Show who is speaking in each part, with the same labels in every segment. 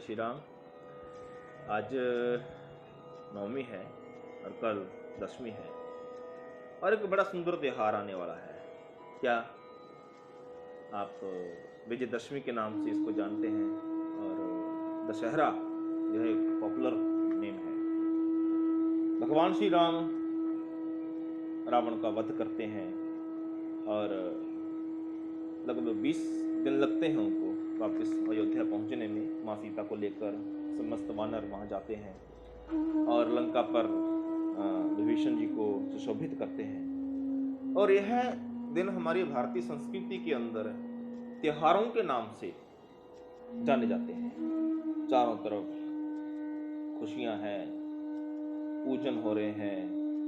Speaker 1: श्री राम। आज नवमी है और कल दशमी है और एक बड़ा सुंदर त्योहार आने वाला है। क्या आप विजयदशमी के नाम से इसको जानते हैं? और दशहरा जो है एक पॉपुलर नेम है। भगवान श्री राम रावण का वध करते हैं और लगभग 20 दिन लगते हैं उनको वापस अयोध्या पहुंचने में। माँ सीता को लेकर समस्त वानर वहां जाते हैं और लंका पर विभीषण जी को सुशोभित करते हैं। और यह दिन हमारी भारतीय संस्कृति के अंदर त्योहारों के नाम से जाने जाते हैं। चारों तरफ खुशियां हैं, पूजन हो रहे हैं,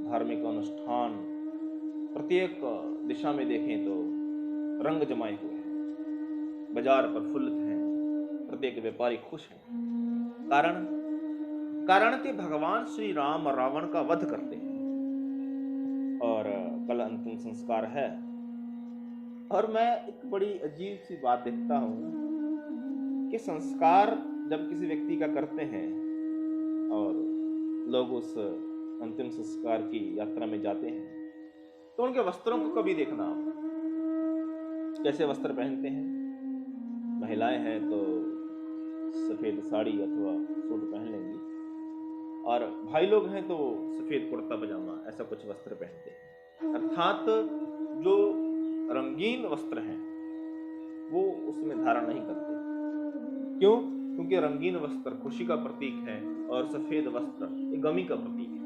Speaker 1: धार्मिक अनुष्ठान प्रत्येक दिशा में देखें तो रंग जमाए हुए हैं, बाजार प्रफुल्लित हैं, प्रत्येक व्यापारी खुश है। कारण कि भगवान श्री राम रावण का वध करते हैं और कल अंतिम संस्कार है। और मैं एक बड़ी अजीब सी बात देखता हूं कि संस्कार जब किसी व्यक्ति का करते हैं और लोग उस अंतिम संस्कार की यात्रा में जाते हैं तो उनके वस्त्रों को कभी देखना आप, कैसे वस्त्र पहनते हैं। महिलाएं हैं तो सफेद साड़ी अथवा सूट पहन लेंगी और भाई लोग हैं तो सफेद कुर्ता पजामा ऐसा कुछ वस्त्र पहनते हैं। अर्थात जो रंगीन वस्त्र हैं वो उसमें धारण नहीं करते। क्यों? क्योंकि रंगीन वस्त्र खुशी का प्रतीक है और सफेद वस्त्र एक गमी का प्रतीक है।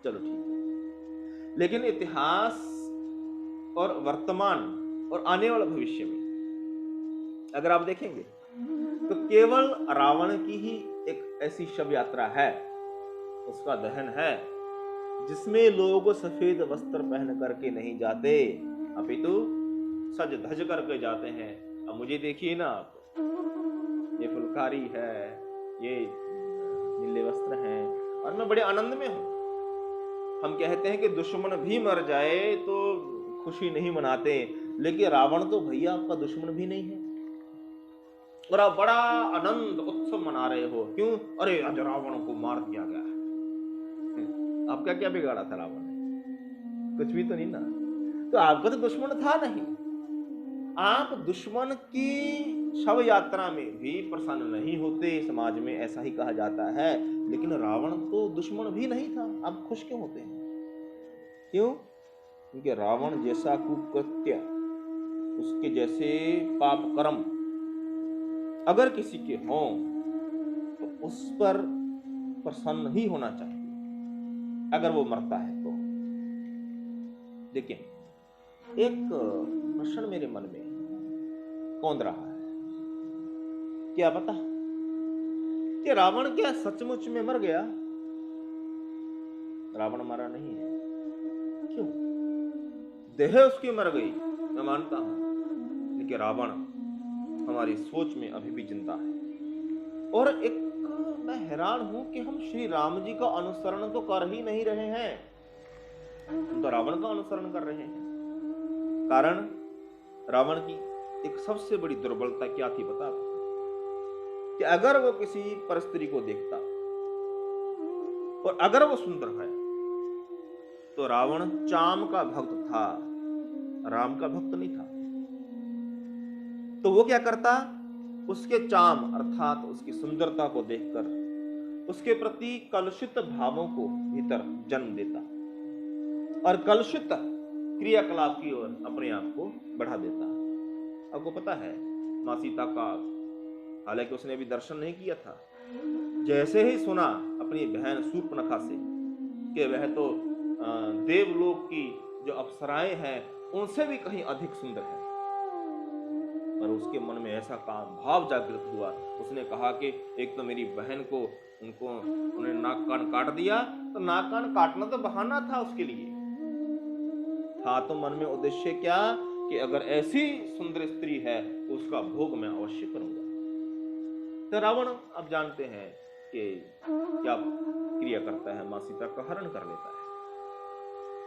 Speaker 1: चलो ठीक है, लेकिन इतिहास और वर्तमान और आने वाले भविष्य में अगर आप देखेंगे तो केवल रावण की ही एक ऐसी शव यात्रा है, उसका दहन है, जिसमें लोग सफेद वस्त्र पहन करके नहीं जाते अपितु सज धज करके जाते हैं। अब मुझे देखिए ना आप, ये फुलकारी है, ये नीले वस्त्र हैं और मैं बड़े आनंद में हूं। हम कहते हैं कि दुश्मन भी मर जाए तो खुशी नहीं मनाते, लेकिन रावण तो भैया आपका दुश्मन भी नहीं है और आप बड़ा आनंद उत्सव मना रहे हो। क्यों? अरे आज रावण को मार दिया गया। आपका क्या बिगाड़ा था रावण ने? कुछ भी तो नहीं ना। तो आपका तो दुश्मन था नहीं। आप दुश्मन की शव यात्रा में भी प्रसन्न नहीं होते, समाज में ऐसा ही कहा जाता है। लेकिन रावण तो दुश्मन भी नहीं था, आप खुश क्यों होते हैं? क्यों? क्योंकि रावण जैसा कुकृत्य, उसके जैसे पाप कर्म अगर किसी के हों तो उस पर प्रसन्न ही होना चाहिए अगर वो मरता है तो। लेकिन एक प्रश्न मेरे मन में कौंध रहा है, क्या पता कि रावण क्या सचमुच में मर गया? रावण मरा नहीं है। क्यों? देह उसकी मर गई, मैं मानता हूं, लेकिन रावण हमारी सोच में अभी भी जिंदा है। और एक मैं हैरान हूं कि हम श्री राम जी का अनुसरण तो कर ही नहीं रहे हैं, हम तो रावण का अनुसरण कर रहे हैं। कारण रावण की एक सबसे बड़ी दुर्बलता क्या थी पता आपको? कि अगर वो किसी पर स्त्री को देखता और अगर वो सुंदर है तो रावण चाम का भक्त था, राम का भक्त नहीं था। तो वो क्या करता? उसके चाम अर्थात उसकी सुंदरता को देखकर उसके प्रति कलुषित भावों को भीतर जन्म देता और कलुषित क्रियाकलाप की ओर अपने आप को बढ़ा देता। आपको पता है माँ सीता का, हालांकि उसने अभी दर्शन नहीं किया था, जैसे ही सुना अपनी बहन शूर्पणखा से कि वह तो देवलोक की जो अप्सराएं हैं उनसे भी कहीं अधिक सुंदर है, और उसके मन में ऐसा काम भाव जागृत हुआ। उसने कहा कि एक तो मेरी बहन को उन्हें नाक कान काट दिया, तो नाक कान काटना तो बहाना था उसके लिए, था तो मन में उद्देश्य क्या कि अगर ऐसी सुंदर स्त्री है तो उसका भोग मैं अवश्य करूंगा। तो रावण आप जानते हैं कि क्या क्रिया करता है, माँ सीता का हरण कर लेता है।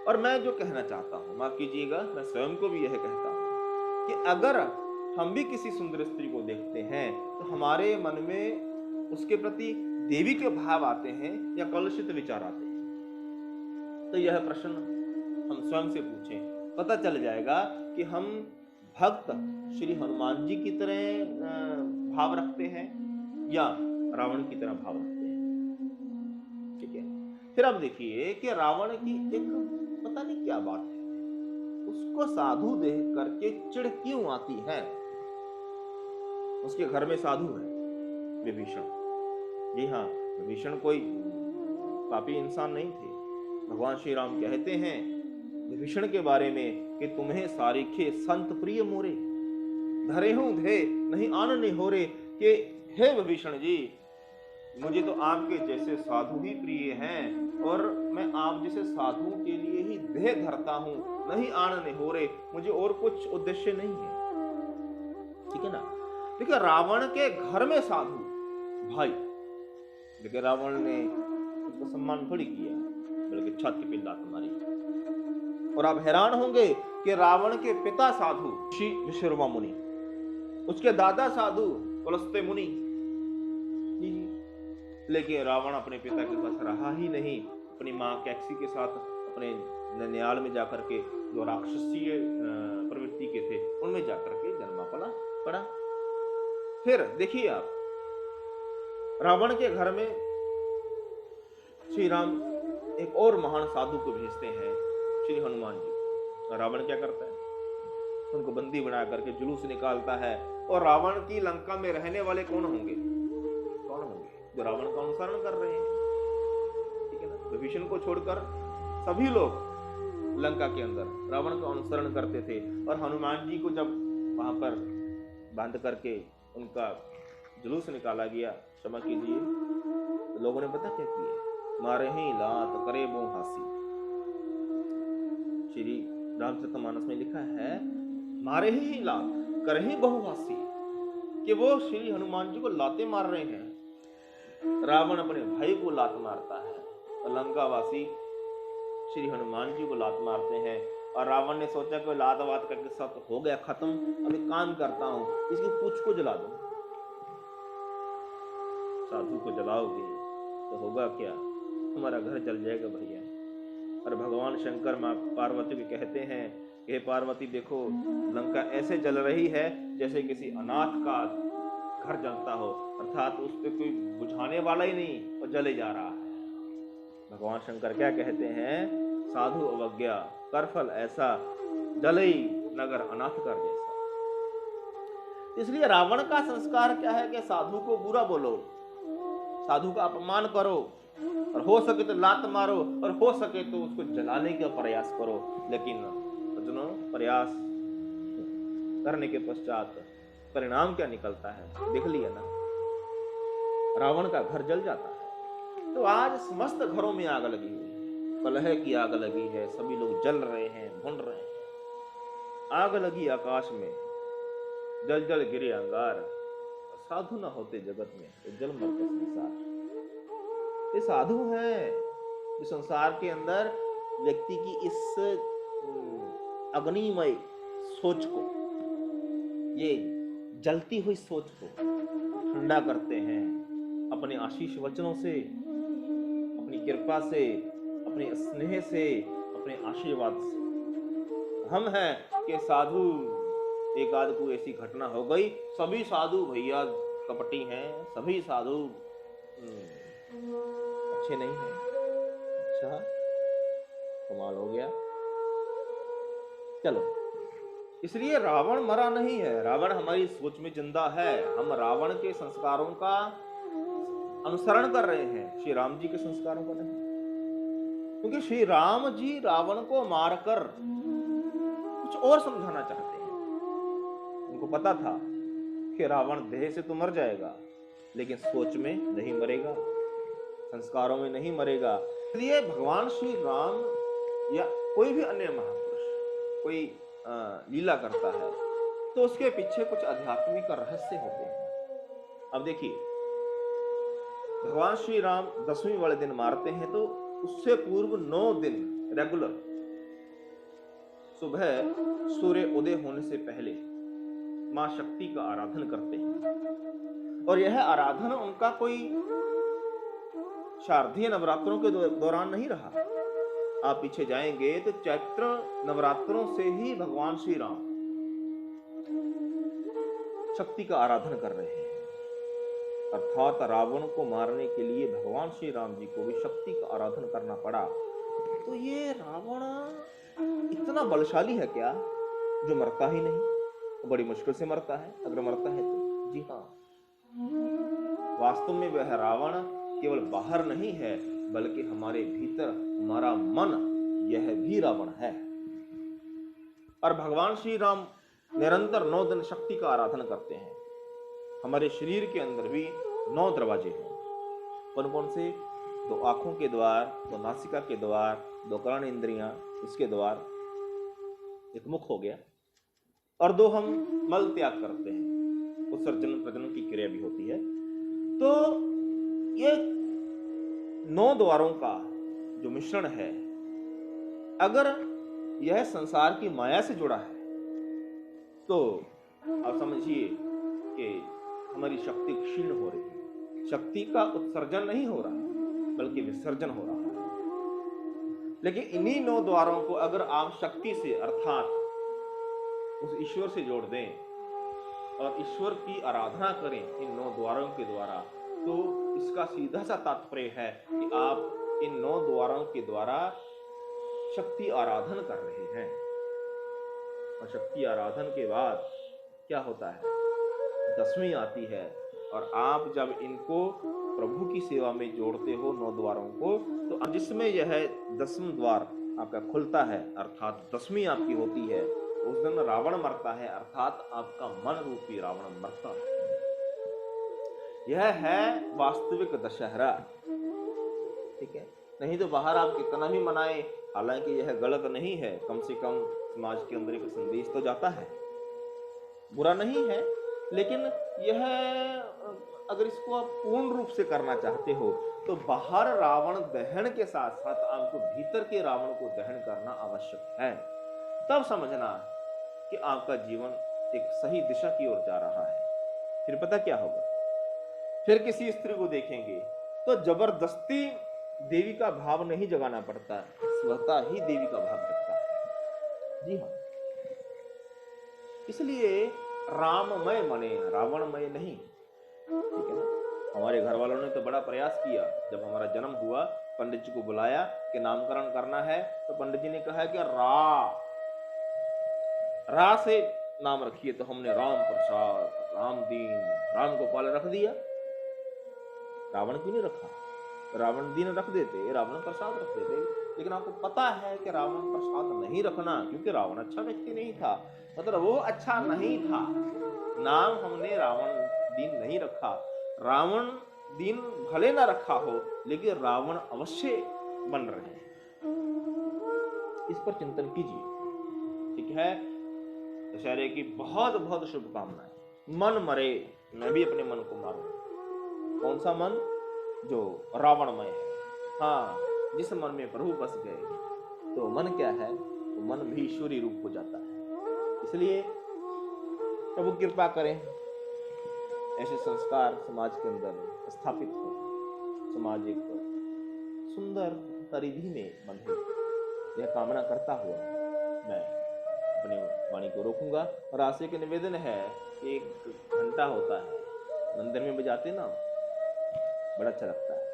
Speaker 1: और मैं जो कहना चाहता हूं, माफ कीजिएगा, मैं स्वयं को भी यह कहता हूं कि अगर हम भी किसी सुंदर स्त्री को देखते हैं तो हमारे मन में उसके प्रति देवी के भाव आते हैं या कलुषित विचार आते हैं? तो यह प्रश्न हम स्वयं से पूछें, पता चल जाएगा कि हम भक्त श्री हनुमान जी की तरह भाव रखते हैं या रावण की तरह भाव रखते हैं। ठीक है, फिर अब देखिए कि रावण की एक पता नहीं क्या बात है, उसको साधु देख करके चिढ़ क्यों आती है। उसके घर में साधु है विभीषण। जी हाँ, विभीषण कोई पापी इंसान नहीं थे। भगवान श्री राम कहते हैं विभीषण के बारे में कि तुम्हें सारीखे संत प्रिय मोरे, धरे हूं धे नहीं आन नहीं हो रे, कि हे विभीषण जी, मुझे तो आपके जैसे साधु ही प्रिय हैं और मैं आप जैसे साधुओं के लिए ही देह धरता हूं, नहीं आन नहीं हो रे, मुझे और कुछ उद्देश्य नहीं है। ठीक है ना। देखिए रावण के घर में साधु भाई, देखिए रावण ने उसका सम्मान थोड़ी किया, बल्कि छाती पे लात मारी। और आप हैरान होंगे कि रावण के पिता साधु ऋषि विश्वकर्मा मुनि, उसके दादा साधु पुलस्त्य मुनि, लेकिन रावण अपने पिता के पास रहा ही नहीं। अपनी माँ कैकसी के साथ अपने ननियाल में जाकर के, जो राक्षसीय प्रवृत्ति के थे, उनमें जाकर के जन्मा पड़ा। फिर देखिए आप, रावण के घर में श्री राम एक और महान साधु को भेजते हैं, श्री हनुमान जी। रावण क्या करता है, उनको बंदी बना करके जुलूस निकालता है। और रावण की लंका में रहने वाले कौन होंगे? जो रावण का अनुसरण कर रहे हैं। ठीक है ना। विभीषण को छोड़कर सभी लोग लंका के अंदर रावण का अनुसरण करते थे। और हनुमान जी को जब वहां पर बांध करके उनका जुलूस निकाला गया, क्षमा कीजिए, तो लोगों ने पता क्या किया, मारे ही लात करे बो हासी। श्री रामचरितमानस में लिखा है मारे ही लात करे ही बहुहासी, कि वो श्री हनुमान जी को लाते मार रहे हैं। रावण अपने भाई को लात मारता है और लंकावासी श्री हनुमान जी को लात मारते हैं। और रावण ने सोचा कि लात वात करके सब हो गया खत्म, अब एक काम करता हूं, इसकी पूंछ को जला दो। साधु को जलाओगे तो होगा क्या, हमारा घर जल जाएगा भैया। और भगवान शंकर माँ पार्वती को कहते हैं, हे पार्वती देखो, लंका ऐसे जल रही है जैसे किसी अनाथ का घर जलता हो, अर्थात उस पर कोई बुझाने वाला ही नहीं और जले जा रहा है। भगवान शंकर क्या कहते हैं, साधु अवज्ञा कर फल ऐसा, जलई नगर अनाथ कर जैसा। इसलिए रावण का संस्कार क्या है कि साधु को बुरा बोलो, साधु का अपमान करो, और हो सके तो लात मारो, और हो सके तो उसको जलाने का प्रयास करो। लेकिन सज्जनों, प्रयास करने के पश्चात परिणाम क्या निकलता है देख लिया ना, रावण का घर जल जाता है। तो आज समस्त घरों में आग लगी हुई है, कलह की आग लगी है, सभी लोग जल रहे हैं, भुन रहे हैं। आग लगी आकाश में, जल जल गिरे अंगार, साधु न होते जगत में तो जल मरते संसार। ये साधु है जो संसार के अंदर व्यक्ति की इस अग्निमय सोच को, ये जलती हुई सोच को ठंडा करते हैं अपने आशीष वचनों से, अपनी कृपा से, अपने स्नेह से, अपने आशीर्वाद से। हम हैं कि साधु, एक आध को ऐसी घटना हो गई, सभी साधु भैया कपटी हैं, सभी साधु अच्छे नहीं हैं। अच्छा, कमाल हो गया। चलो, इसलिए रावण मरा नहीं है, रावण हमारी सोच में जिंदा है। हम रावण के संस्कारों का अनुसरण कर रहे हैं, श्री राम जी के संस्कारों का नहीं। क्योंकि श्री राम जी रावण को मारकर कुछ और समझाना चाहते हैं। उनको पता था कि रावण देह से तो मर जाएगा, लेकिन सोच में नहीं मरेगा, संस्कारों में नहीं मरेगा। इसलिए भगवान श्री राम या कोई भी अन्य महापुरुष कोई लीला करता है तो उसके पीछे कुछ आध्यात्मिक रहस्य होते हैं। अब देखिए, भगवान श्री राम 10वीं वाले दिन मारते हैं, तो उससे पूर्व 9 दिन रेगुलर सुबह सूर्य उदय होने से पहले मां शक्ति का आराधन करते हैं। और यह आराधन उनका कोई शारदीय नवरात्रों के दौरान नहीं रहा। आप पीछे जाएंगे तो चैत्र नवरात्रों से ही भगवान श्री राम शक्ति का आराधन कर रहे हैं। अर्थात रावण को मारने के लिए भगवान श्री राम जी को भी शक्ति का आराधन करना पड़ा। तो ये रावण इतना बलशाली है क्या जो मरता ही नहीं? तो बड़ी मुश्किल से मरता है, अगर मरता है तो। जी हाँ, वास्तव में वह रावण केवल बाहर नहीं है, बल्कि हमारे भीतर हमारा मन, यह भी रावण है। और भगवान श्री राम निरंतर 9 दिन शक्ति का आराधन करते हैं। हमारे शरीर के अंदर भी 9 दरवाजे हैं। कौन कौन से? 2 आंखों के द्वार, 2 नासिका के द्वार, 2 कर्ण इंद्रियां, इसके द्वार, एक मुख हो गया, और 2 हम मल त्याग करते हैं, उत्सर्जन प्रजनन की क्रिया भी होती है। तो ये 9 द्वारों का जो मिश्रण है, अगर यह संसार की माया से जुड़ा है तो आप समझिए कि हमारी शक्ति क्षीण हो रही है। शक्ति का उत्सर्जन नहीं हो रहा, बल्कि विसर्जन हो रहा है। लेकिन इन्हीं 9 द्वारों को अगर आप शक्ति से, अर्थात उस ईश्वर से जोड़ दें और ईश्वर की आराधना करें इन 9 द्वारों के द्वारा, तो इसका सीधा सा तात्पर्य है कि आप इन 9 द्वारों के द्वारा शक्ति आराधन कर रहे हैं। और शक्ति आराधन के बाद क्या होता है? 10वीं आती है, और आप जब इनको प्रभु की सेवा में जोड़ते हो 9 द्वारों को, तो जिसमें यह 10वां द्वार आपका खुलता है, अर्थात 10वीं आपकी होती है, उस दिन रावण मरता है, अर्थात आपका मन रूपी रावण मरता है। यह है वास्तविक दशहरा। ठीक है, नहीं तो बाहर आप कितना भी मनाएं, हालांकि यह गलत नहीं है, कम से कम समाज के अंदर एक संदेश तो जाता है, बुरा नहीं है। लेकिन यह अगर इसको आप पूर्ण रूप से करना चाहते हो तो बाहर रावण दहन के साथ साथ आपको भीतर के रावण को दहन करना आवश्यक है। तब समझना कि आपका जीवन एक सही दिशा की ओर जा रहा है। फिर पता क्या होगा? फिर किसी स्त्री को देखेंगे तो जबरदस्ती देवी का भाव नहीं जगाना पड़ता, स्वतः ही देवी का भाव जगता है। जी हाँ, इसलिए राममय मने, रावणमय नहीं। ठीक है ना? हमारे घर वालों ने तो बड़ा प्रयास किया। जब हमारा जन्म हुआ, पंडित जी को बुलाया कि नामकरण करना है, तो पंडित जी ने कहा कि रा से नाम रखिए। तो हमने राम प्रसाद, रामदीन, राम गोपाल रख दिया। रावण क्यों नहीं रखा? रावण दीन रख देते, रावण प्रसाद रख देते। लेकिन आपको पता है कि रावण प्रसाद नहीं रखना, क्योंकि रावण अच्छा व्यक्ति नहीं था, मतलब वो अच्छा नहीं था। नाम हमने रावण दीन नहीं रखा। रावण दीन भले ना रखा हो, लेकिन रावण अवश्य बन रहे हैं। इस पर चिंतन कीजिए। ठीक है, दशहरे की बहुत बहुत शुभकामनाएं। मन मरे, मैं भी अपने मन को मारूंगा। कौन सा मन? जो रावणमय है। हाँ, जिस मन में प्रभु बस गए तो मन क्या है? तो मन भी ईश्वरी रूप हो जाता है। इसलिए प्रभु कृपा करें, ऐसे संस्कार समाज के अंदर स्थापित हो, समाज एक सुंदर परिधि में बंधे। यह कामना करता हुआ मैं अपनी वाणी को रोकूंगा। और आज से एक निवेदन है, एक घंटा होता है, मंदिर में बजाते ना, बड़ा अच्छा लगता है।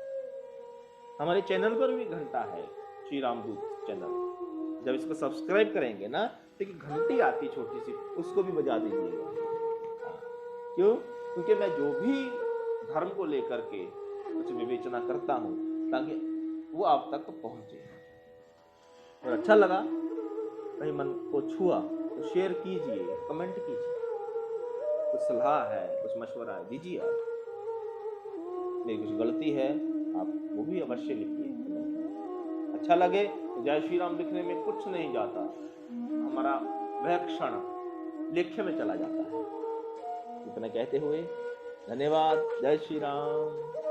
Speaker 1: हमारे चैनल पर भी घंटा है, श्री रामदूत चैनल। जब इसको सब्सक्राइब करेंगे ना, तो एक घंटी आती छोटी सी, उसको भी बजा दीजिएगा। क्यों? क्योंकि मैं जो भी धर्म को लेकर के कुछ विवेचना करता हूं, ताकि वो आप तक पहुंचे। और अच्छा लगा, कहीं मन को छुआ, तो शेयर कीजिए, कमेंट कीजिए। कुछ सलाह है, कुछ मशवरा है, दीजिए। आप मेरी कुछ गलती है, आप वो भी अवश्य लिखिए। अच्छा लगे तो जय श्री राम लिखने में कुछ नहीं जाता, हमारा वह क्षण लेख्य में चला जाता है। इतना कहते हुए धन्यवाद। जय श्री राम।